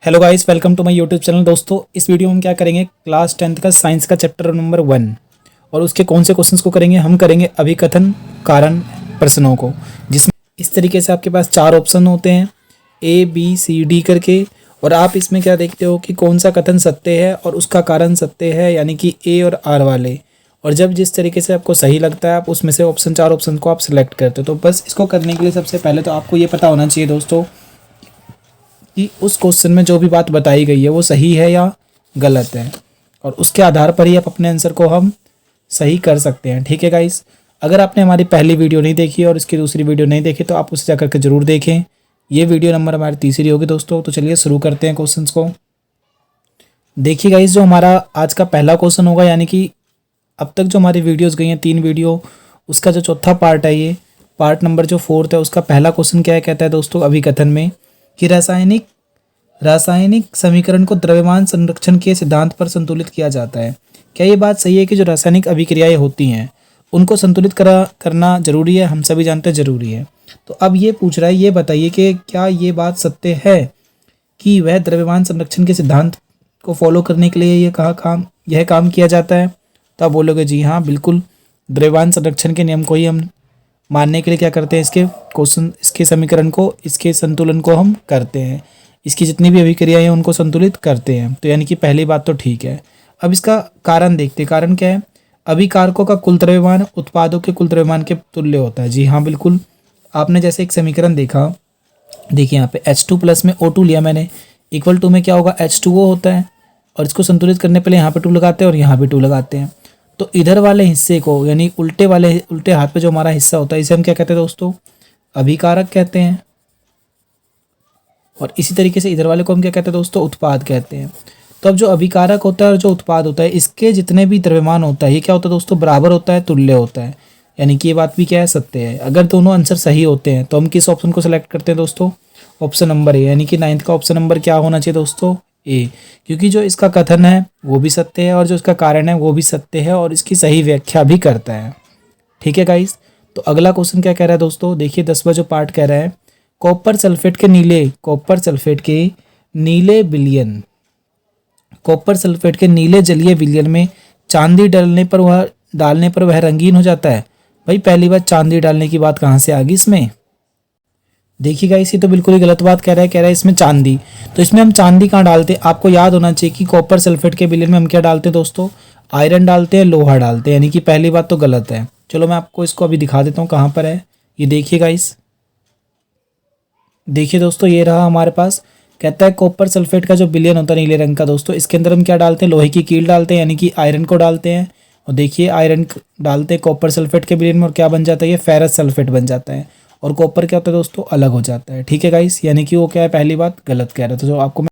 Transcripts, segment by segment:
Hello guys, welcome to my YouTube channel. दोस्तों, इस video में हम क्या करेंगे, क्लास 10th का साइंस का चैप्टर नंबर 1 और उसके कौन से क्वेश्चंस को करेंगे। हम करेंगे अभिकथन कारण प्रश्नों को, जिसमें इस तरीके से आपके पास 4 ऑप्शन होते हैं A B C D करके, और आप इसमें क्या देखते हो कि कौन सा कथन सत्य है और उसका कारण सत्य है, यानी कि A और R वाले। और जब जिस तरीके से आपको सही लगता है आप उसमें से 4 ऑप्शन को आप सिलेक्ट करते हो। तो बस इसको करने के लिए सबसे पहले तो आपको ये पता होना चाहिए दोस्तों कि उस क्वेश्चन में जो भी बात बताई गई है वो सही है या गलत है, और उसके आधार पर ही आप अपने आंसर को हम सही कर सकते हैं। ठीक है गाइस, अगर आपने हमारी पहली वीडियो नहीं देखी और इसकी दूसरी वीडियो नहीं देखी तो आप उसे जाकर के जरूर देखें। ये वीडियो नंबर हमारी तीसरी होगी दोस्तों। तो चलिए शुरू करते हैं क्वेश्चंस को। देखिए गाइस, जो हमारा आज का पहला क्वेश्चन होगा, यानी कि अब तक जो हमारी वीडियोस गई हैं 3 वीडियो, उसका जो चौथा पार्ट है, ये पार्ट नंबर जो 4th है, उसका पहला क्वेश्चन क्या है, कहता है दोस्तों अभिकथन में कि रासायनिक समीकरण को द्रव्यमान संरक्षण के सिद्धांत पर संतुलित किया जाता है। क्या ये बात सही है कि जो रासायनिक अभिक्रियाएं होती हैं उनको संतुलित करना जरूरी है? हम सभी जानते हैं जरूरी है। तो अब ये पूछ रहा है, ये बताइए कि क्या ये बात सत्य है कि वह द्रव्यमान संरक्षण के सिद्धांत को फॉलो करने के लिए यह काम किया जाता है? तो आप बोलोगे जी हाँ बिल्कुल, द्रव्यमान संरक्षण के नियम को ही हम मानने के लिए क्या करते हैं, इसके समीकरण को, इसके संतुलन को हम करते हैं, इसकी जितनी भी अभिक्रियाएं हैं उनको संतुलित करते हैं। तो यानी कि पहली बात तो ठीक है। अब इसका कारण देखते हैं। कारण क्या है? अभिकारकों का कुल द्रव्यमान उत्पादों के कुल द्रव्यमान के तुल्य होता है। जी हाँ बिल्कुल, आपने जैसे एक समीकरण देखा, देखिए यहाँ पे H2 प्लस में O2 लिया मैंने, इक्वल टू में क्या होगा, H2O होता है, और इसको संतुलित करने पहले यहाँ पे 2 लगाते हैं और यहाँ पे 2 लगाते हैं। तो इधर वाले हिस्से को, यानी उल्टे हाथ पे जो हमारा हिस्सा होता है, इसे हम क्या कहते हैं दोस्तों, अभिकारक कहते हैं। और इसी तरीके से इधर वाले को हम क्या कहते हैं दोस्तों, उत्पाद कहते हैं। तो अब जो अभिकारक होता है और जो उत्पाद होता है, इसके जितने भी द्रव्यमान होता है, ये क्या होता है दोस्तों, बराबर होता है, तुल्य होता है। यानी कि ये बात भी क्या है, सत्य है। अगर दोनों आंसर सही होते हैं तो हम किस ऑप्शन को सिलेक्ट करते हैं दोस्तों, ऑप्शन नंबर ए, यानी कि 9th का ऑप्शन नंबर क्या होना चाहिए दोस्तों, ए। क्योंकि जो इसका कथन है वो भी सत्य है और जो इसका कारण है वो भी सत्य है और इसकी सही व्याख्या भी करता है। ठीक है गाइस, तो अगला क्वेश्चन क्या कह रहा है दोस्तों, देखिए 10वां जो पार्ट कह रहा है, कॉपर सल्फेट के नीले जलीय विलयन में चांदी डालने पर वह रंगीन हो जाता है। भाई पहली बात, चांदी डालने की बात कहाँ से आ गई इसमें? देखिए गाइस, ये तो बिल्कुल ही गलत बात कह रहा है इसमें चांदी। तो इसमें हम चांदी कहाँ डालते हैं? आपको याद होना चाहिए कि कॉपर सल्फेट के विलयन में हम क्या डालते हैं दोस्तों, आयरन डालते हैं, लोहा डालते हैं। यानी कि पहली बात तो गलत है। चलो मैं आपको इसको अभी दिखा देता हूँ कहाँ पर है। ये देखिए गाइस, देखिए दोस्तों, ये रहा हमारे पास। कहता है कॉपर सल्फेट का जो विलयन होता है नीले रंग का दोस्तों, इसके अंदर हम क्या डालते हैं, लोहे की कील डालते हैं, यानी कि आयरन को डालते हैं। और देखिए आयरन डालते हैं कॉपर सल्फेट के विलयन में, और क्या बन जाता है, ये फेरस सल्फेट बन जाता है। और कॉपर क्या होता है दोस्तों, अलग हो जाता है। ठीक है गाइस, यानी कि वो क्या है, पहली बात गलत कह रहा था। जो आपको मैं,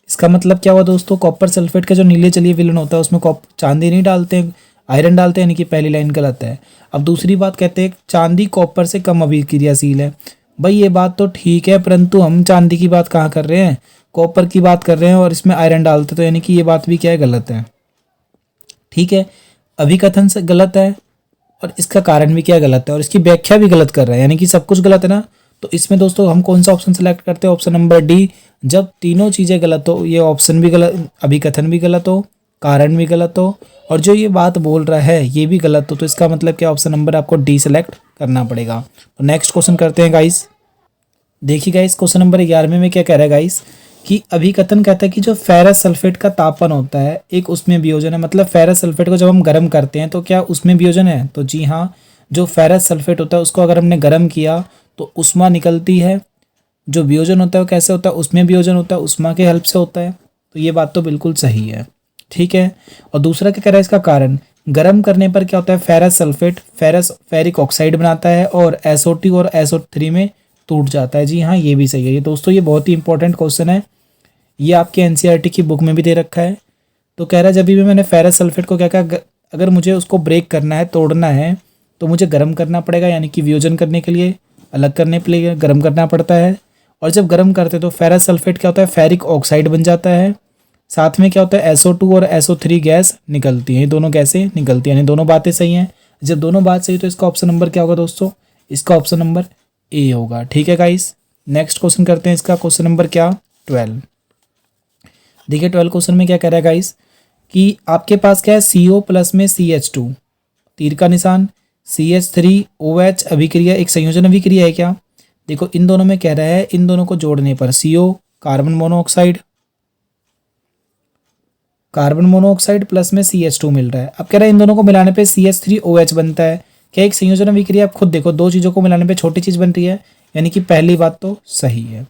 इसका मतलब क्या हुआ दोस्तों, कॉपर सल्फेट का जो नीले जलीय विलयन होता है उसमें चांदी नहीं डालते हैं, आयरन डालते हैं, यानी कि पहली लाइन गलत है। अब दूसरी बात कहते हैं चांदी कॉपर से कम अभिक्रियाशील है। भाई ये बात तो ठीक है, परंतु हम चांदी की बात कहाँ कर रहे हैं, कॉपर की बात कर रहे हैं, और इसमें आयरन डालते, तो यानी कि ये बात भी क्या है, गलत है। ठीक है, अभिकथन से गलत है और इसका कारण भी क्या गलत है, और इसकी व्याख्या भी गलत कर रहा है, यानी कि सब कुछ गलत है ना। तो इसमें दोस्तों हम कौन सा ऑप्शन सेलेक्ट करते हैं, ऑप्शन नंबर डी। जब तीनों चीज़ें गलत हो, ये ऑप्शन भी गलत, अभिकथन भी गलत हो, कारण भी गलत हो, और जो ये बात बोल रहा है ये भी गलत हो, तो इसका मतलब क्या, ऑप्शन नंबर आपको डी सेलेक्ट करना पड़ेगा। तो नेक्स्ट क्वेश्चन करते हैं गाइस। देखिए गाइस, क्वेश्चन नंबर 11 में क्या कह रहा है गाइस, कि अभिकथन कहता है कि जो फेरस सल्फेट का तापन होता है एक उसमें वियोजन है। मतलब फेरस सल्फेट को जब हम गर्म करते हैं तो क्या उसमें वियोजन है? तो जी हाँ, जो फेरस सल्फेट होता है उसको अगर हमने गर्म किया तो उष्मा निकलती है। जो वियोजन होता है वो कैसे होता है, उसमें वियोजन होता है, उष्मा के हेल्प से होता है। तो ये बात तो बिल्कुल सही है। ठीक है, और दूसरा क्या कह रहा है, इसका कारण, गर्म करने पर क्या होता है, फेरस सल्फेट फेरिक ऑक्साइड बनाता है और SO2 और SO3 में टूट जाता है। जी हाँ, ये भी सही है। ये दोस्तों ये बहुत ही इंपॉर्टेंट क्वेश्चन है, ये आपके NCERT की बुक में भी दे रखा है। तो कह रहा है जब भी मैंने फेरस सल्फेट को क्या कहा, अगर मुझे उसको ब्रेक करना है, तोड़ना है, तो मुझे गर्म करना पड़ेगा, यानी कि वियोजन करने के लिए, अलग करने के लिए गर्म करना पड़ता है। और जब गर्म करते तो फेरस सल्फेट क्या होता है, फेरिक ऑक्साइड बन जाता है। साथ में क्या होता है, SO2 और SO3 गैस निकलती है, ये दोनों गैसें निकलती हैं, यानी दोनों बातें सही हैं। जब दोनों बात सही तो इसका ऑप्शन नंबर क्या होगा दोस्तों, इसका ऑप्शन नंबर ए होगा। ठीक है गाइस, नेक्स्ट क्वेश्चन करते हैं। इसका क्वेश्चन नंबर क्या, 12। देखिए 12 क्वेश्चन में क्या कह रहा है गाइस कि आपके पास क्या है CO प्लस में CH2 तीर का निशान, CH3OH अभिक्रिया एक संयोजन अभिक्रिया है क्या? देखो इन दोनों में कह रहा है इन दोनों को जोड़ने पर CO कार्बन मोनोऑक्साइड प्लस में CH2 मिल रहा है। अब कह रहा है इन दोनों को मिलाने पे CH3OH बनता है। क्या एक संयोजन अभिक्रिया? आप खुद देखो दो चीज़ों को मिलाने पे छोटी चीज़ बन रही है, यानी कि पहली बात तो सही है।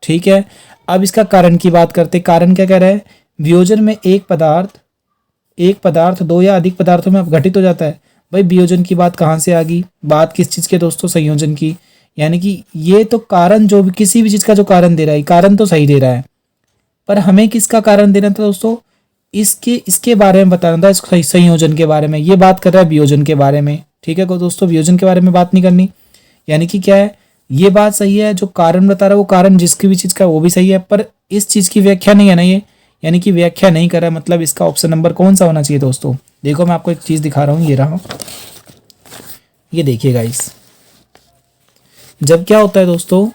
ठीक है, अब इसका कारण की बात करते। कारण क्या कह रहा है? वियोजन में एक पदार्थ दो या अधिक पदार्थों में अपघटित हो जाता है। भाई वियोजन की बात कहाँ से आ गई? बात किस चीज़ के दोस्तों? संयोजन की। यानी कि ये तो कारण जो भी किसी भी चीज़ का जो कारण दे रहा है, कारण तो सही दे रहा है, पर हमें किसका कारण देना था दोस्तों? इसके बारे में बताना था, इस संयोजन के बारे में। ये बात कर रहा है वियोजन के बारे में। ठीक है दोस्तों, वियोजन के बारे में बात नहीं करनी। यानी कि क्या है, ये बात सही है, जो कारण बता रहा है वो कारण जिसकी भी चीज़ का वो भी सही है, पर इस चीज़ की व्याख्या नहीं है ना ये, यानी कि व्याख्या नहीं कर रहा है। मतलब इसका ऑप्शन नंबर कौन सा होना चाहिए दोस्तों? देखो मैं आपको एक चीज़ दिखा रहा हूँ, ये रहा, ये देखिए गाइस। जब क्या होता है दोस्तों,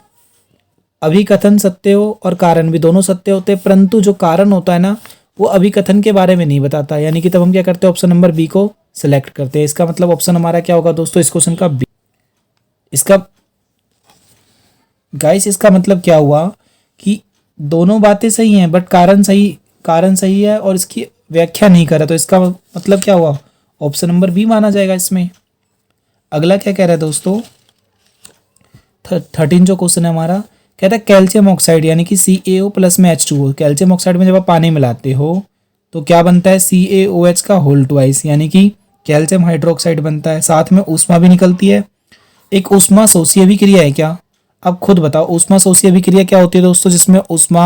अभिकथन सत्य हो और कारण भी दोनों सत्य होते हैं, परंतु जो कारण होता है ना वो अभिकथन के बारे में नहीं बताता। यानी कि तब हम क्या करते हैं? ऑप्शन नंबर बी को सिलेक्ट करते हैं। इसका मतलब ऑप्शन हमारा क्या होगा दोस्तों इस क्वेश्चन का? बी। इसका गाइस इसका मतलब क्या हुआ कि दोनों बातें सही हैं बट कारण सही है और इसकी व्याख्या नहीं करा, तो इसका मतलब क्या हुआ? ऑप्शन नंबर बी माना जाएगा इसमें। अगला क्या कह रहा है दोस्तों? 13 जो क्वेश्चन है हमारा, कहता है कैल्शियम ऑक्साइड यानी कि CaO प्लस में H2O। कैल्शियम ऑक्साइड में जब आप पानी मिलाते हो तो क्या बनता है? CaOH का होल ट्वाइस, यानी कि कैल्शियम हाइड्रोक्साइड बनता है। साथ में ऊष्मा भी निकलती है। एक ऊष्मा शोषी अभिक्रिया है क्या? अब खुद बताओ ऊष्मा शोषी अभिक्रिया क्या होती है दोस्तों? जिसमें ऊष्मा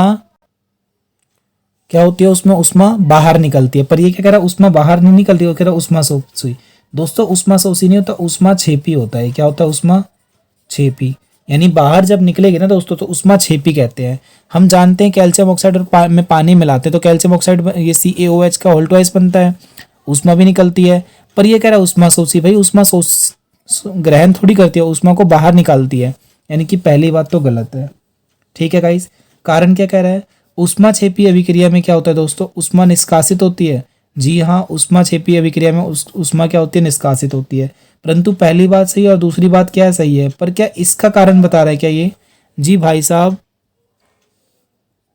क्या होती है? उसमें ऊष्मा बाहर निकलती है। पर ये क्या कह रहा है? ऊष्मा बाहर नहीं निकलती, वो कह रहा है ऊष्मा शोषी। दोस्तों ऊष्मा शोषी नहीं होता, ऊष्मा छेपी होता है। क्या होता है? ऊष्मा छेपी, यानी बाहर जब निकलेगी ना दोस्तों तो ऊष्मा छेपी कहते हैं। हम जानते हैं कैल्शियम ऑक्साइड और में पानी मिलाते हैं तो कैल्शियम ऑक्साइड ये CaOH का होल ट्वाइस बनता है, ऊष्मा भी निकलती है। पर ये कह रहा है ऊष्मा शोषी। भाई ऊष्मा ग्रहण थोड़ी करती है, ऊष्मा को बाहर निकालती है, यानी कि पहली बात तो गलत है। ठीक है गाइस, कारण क्या कह रहा है? ऊष्मा छेपी अभिक्रिया में क्या होता है दोस्तों? ऊष्मा निष्कासित होती है। जी हाँ, ऊष्मा छेपी अभिक्रिया में ऊष्मा क्या होती है? निष्कासित होती है। परंतु पहली बात सही है और दूसरी बात क्या है? सही है, पर क्या इसका कारण बता रहा है क्या ये? जी भाई साहब,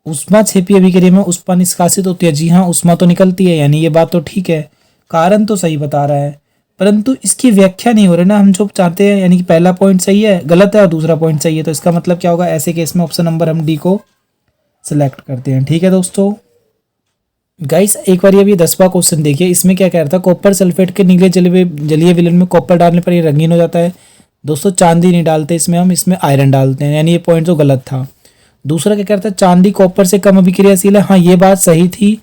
ऊष्मा छेपी अभिक्रिया में ऊष्मा निष्कासित होती है। जी हाँ, ऊष्मा तो निकलती है, यानी ये बात तो ठीक है। कारण तो सही बता रहा है, परंतु इसकी व्याख्या नहीं हो रही ना। हम जो चाहते हैं, यानी कि पहला पॉइंट सही है गलत है और दूसरा पॉइंट सही है, तो इसका मतलब क्या होगा? ऐसे केस में ऑप्शन नंबर हम डी को सिलेक्ट करते हैं। ठीक है दोस्तों, गाइस एक बार ये भी 10वां क्वेश्चन देखिए। इसमें क्या कह रहा था? कॉपर सल्फेट के नीले जलीय विलयन में कॉपर डालने पर ये रंगीन हो जाता है। दोस्तों चांदी नहीं डालते इसमें, हम इसमें आयरन डालते हैं, यानी ये पॉइंट तो गलत था। दूसरा क्या कह रहा था? चांदी कॉपर से कम अभिक्रियाशील है। हाँ ये बात सही थी,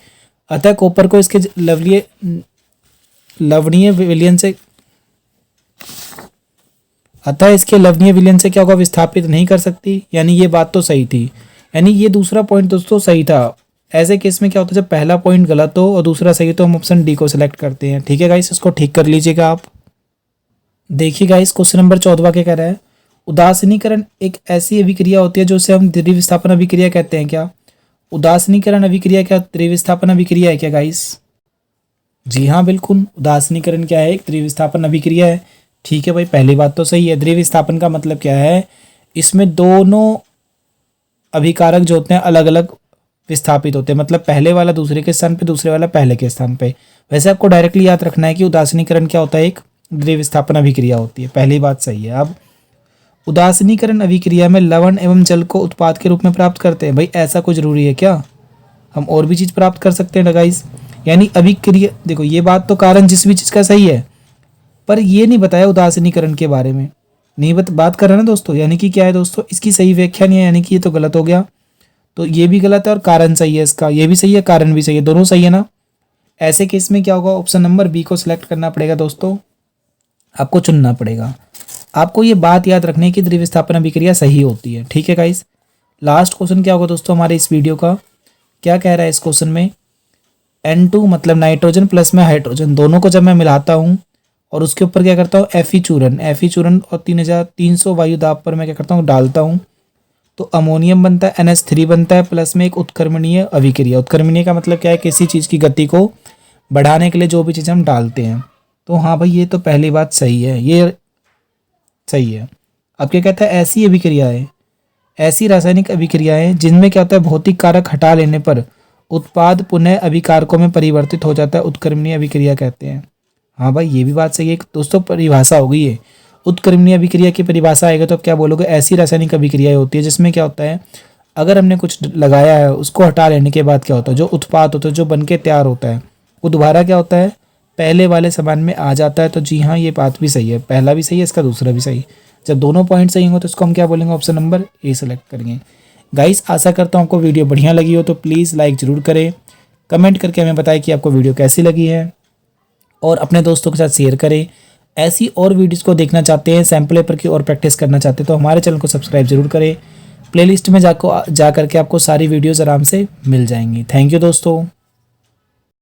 अतः कॉपर को इसके लवणीय विलयन से क्या होगा? विस्थापित नहीं कर सकती, यानी ये बात तो सही थी। यानी ये दूसरा पॉइंट दोस्तों सही था। ऐसे केस में क्या होता है? जब पहला पॉइंट गलत हो और दूसरा सही हो तो हम ऑप्शन डी को सिलेक्ट करते हैं। ठीक है गाइस, इसको ठीक कर लीजिएगा आप। देखिए गाइस क्वेश्चन नंबर 14 क्या कह रहा है? उदासीनीकरण एक ऐसी अभिक्रिया होती है जो उसे हम द्रव्य विस्थापन अभिक्रिया कहते हैं क्या? उदासीनीकरण अभिक्रिया क्या द्रव्य विस्थापन अभिक्रिया है क्या गाइस? जी हाँ बिल्कुल, उदासीनीकरण क्या है? एक द्रव्य विस्थापन अभिक्रिया है। ठीक है भाई, पहली बात तो सही है। द्रव्य विस्थापन का मतलब क्या है? इसमें दोनों अभिकारक जो होते हैं अलग अलग विस्थापित होते हैं, मतलब पहले वाला दूसरे के स्थान पे, दूसरे वाला पहले के स्थान पे। वैसे आपको डायरेक्टली याद रखना है कि उदासीनीकरण क्या होता है? एक द्रव्य विस्थापन अभिक्रिया होती है। पहली बात सही है। अब उदासीनीकरण अभिक्रिया में लवण एवं जल को उत्पाद के रूप में प्राप्त करते हैं। भाई ऐसा कोई जरूरी है क्या? हम और भी चीज प्राप्त कर सकते हैं ना गाइस। यानी अभिक्रिया, देखो ये बात तो कारण जिस भी चीज का सही है, पर ये नहीं बताया उदासीनीकरण के बारे में, नहीं बात कर रहे ना दोस्तों। यानी कि क्या है दोस्तों? इसकी सही व्याख्या नहीं है, यानी कि ये तो गलत हो गया। तो ये भी गलत है और कारण सही है इसका, ये भी सही है कारण भी सही है, दोनों सही है ना। ऐसे केस में क्या होगा? ऑप्शन नंबर बी को सिलेक्ट करना पड़ेगा दोस्तों, आपको चुनना पड़ेगा। आपको ये बात याद रखने की द्रव्य विस्थापन अभिक्रिया सही होती है। ठीक है गाइस, लास्ट क्वेश्चन क्या होगा दोस्तों हमारे इस वीडियो का? क्या कह रहा है इस क्वेश्चन में? N2 मतलब नाइट्रोजन प्लस में हाइड्रोजन, दोनों को जब मैं मिलाता हूँ और उसके ऊपर क्या करता हूँ? Fe चूरन और 3300 वायु दाब पर मैं क्या करता हूँ? डालता हूँ, तो अमोनियम बनता है, NH3 बनता है, प्लस में एक उत्क्रमणीय अभिक्रिया। उत्क्रमणीय का मतलब क्या है, किसी चीज़ की गति को बढ़ाने के लिए जो भी चीज़ हम डालते हैं। तो हाँ भाई ये तो पहली बात सही है, ये सही है। अब क्या कहता है, ऐसी अभिक्रियाएं, ऐसी रासायनिक अभिक्रियाएं जिनमें क्या होता है, भौतिक कारक हटा लेने पर उत्पाद पुनः अभिकारकों में परिवर्तित हो जाता है, उत्क्रमणीय अभिक्रिया कहते हैं। हाँ भाई ये भी बात सही है। दोस्तों परिभाषा हो गई है, उत्क्रमणीय अभिक्रिया की परिभाषा आएगा तो अब क्या बोलोगे, ऐसी रासायनिक अभिक्रियाएं होती है जिसमें क्या होता है, अगर हमने कुछ लगाया है उसको हटा लेने के बाद क्या होता है, जो उत्पाद होता है, जो बन के तैयार होता है, वो दोबारा क्या होता है, पहले वाले सामान में आ जाता है। तो जी हाँ ये बात भी सही है, पहला भी सही है, इसका दूसरा भी सही है। जब दोनों पॉइंट सही होंगे तो इसको हम क्या बोलेंगे, ऑप्शन नंबर ए सेलेक्ट करेंगे। गाइस आशा करता हूँ आपको वीडियो बढ़िया लगी हो, तो प्लीज़ लाइक ज़रूर करें, कमेंट करके हमें बताएं कि आपको वीडियो कैसी लगी है, और अपने दोस्तों के साथ शेयर करें। ऐसी और वीडियोस को देखना चाहते हैं, सैम्पल पेपर की और प्रैक्टिस करना चाहते हैं तो हमारे चैनल को सब्सक्राइब जरूर करें। प्लेलिस्ट में जा करके आपको सारी वीडियोस आराम से मिल जाएंगी। थैंक यू दोस्तों।